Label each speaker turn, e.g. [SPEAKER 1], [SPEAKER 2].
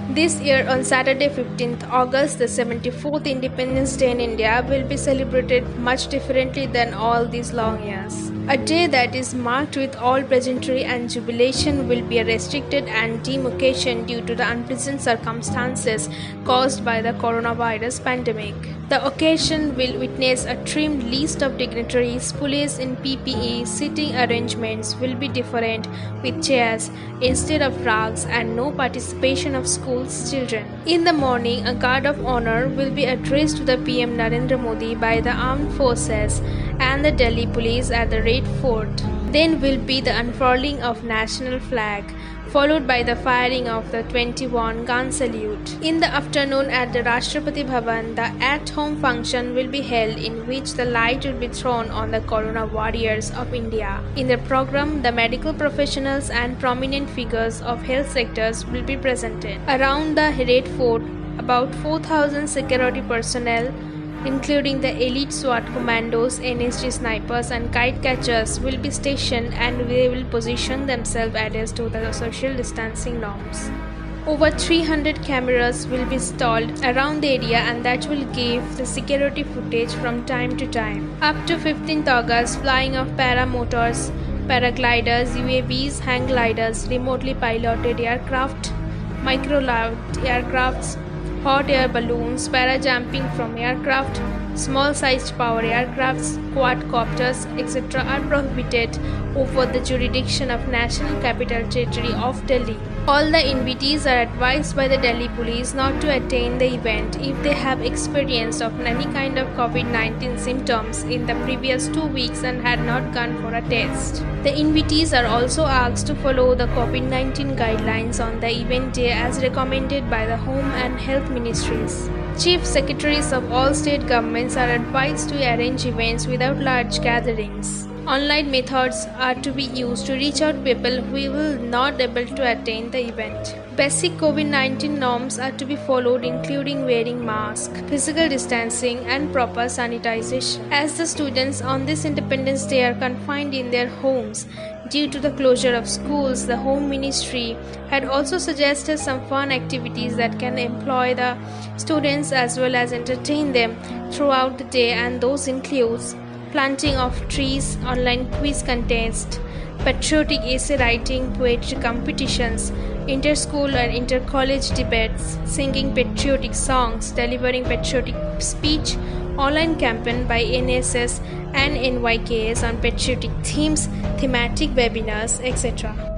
[SPEAKER 1] This year, on Saturday 15th August, the 74th Independence Day in India will be celebrated much differently than all these long years. A day that is marked with all pleasantry and jubilation will be a restricted and dim occasion due to the unpleasant circumstances caused by the coronavirus pandemic. The occasion will witness a trimmed list of dignitaries, police in PPE, seating arrangements will be different with chairs instead of rugs and no participation of school's children. In the morning, a guard of honor will be addressed to the PM Narendra Modi by the armed forces and the Delhi police at the Red Fort. Then will be the unfurling of national flag, followed by the firing of the 21-gun salute. In the afternoon at the Rashtrapati Bhavan, the at-home function will be held in which the light will be thrown on the Corona warriors of India. In the program, the medical professionals and prominent figures of health sectors will be presented. Around the Red Fort, about 4,000 security personnel including the elite SWAT commandos, NSG snipers and kite catchers will be stationed and they will position themselves adherent to the social distancing norms. Over 300 cameras will be installed around the area and that will give the security footage from time to time. Up to 15th August, flying of paramotors, paragliders, UAVs, hang gliders, remotely piloted aircraft, microlight aircrafts, hot air balloons, parajumping from aircraft, small-sized power aircrafts, quadcopters, etc. are prohibited over the jurisdiction of National Capital Territory of Delhi. All the invitees are advised by the Delhi police not to attend the event if they have experienced of any kind of COVID-19 symptoms in the previous 2 weeks and had not gone for a test. The invitees are also asked to follow the COVID-19 guidelines on the event day as recommended by the Home and Health Ministries. Chief Secretaries of all state governments are advised to arrange events without large gatherings. Online methods are to be used to reach out people who will not able to attend the event. Basic COVID-19 norms are to be followed including wearing mask, physical distancing and proper sanitization. As the students on this Independence Day are confined in their homes due to the closure of schools, the Home Ministry had also suggested some fun activities that can employ the students as well as entertain them throughout the day, and those includes planting of trees, online quiz contest, patriotic essay writing, poetry competitions, inter-school and inter-college debates, singing patriotic songs, delivering patriotic speech, online campaign by NSS and NYKS on patriotic themes, thematic webinars, etc.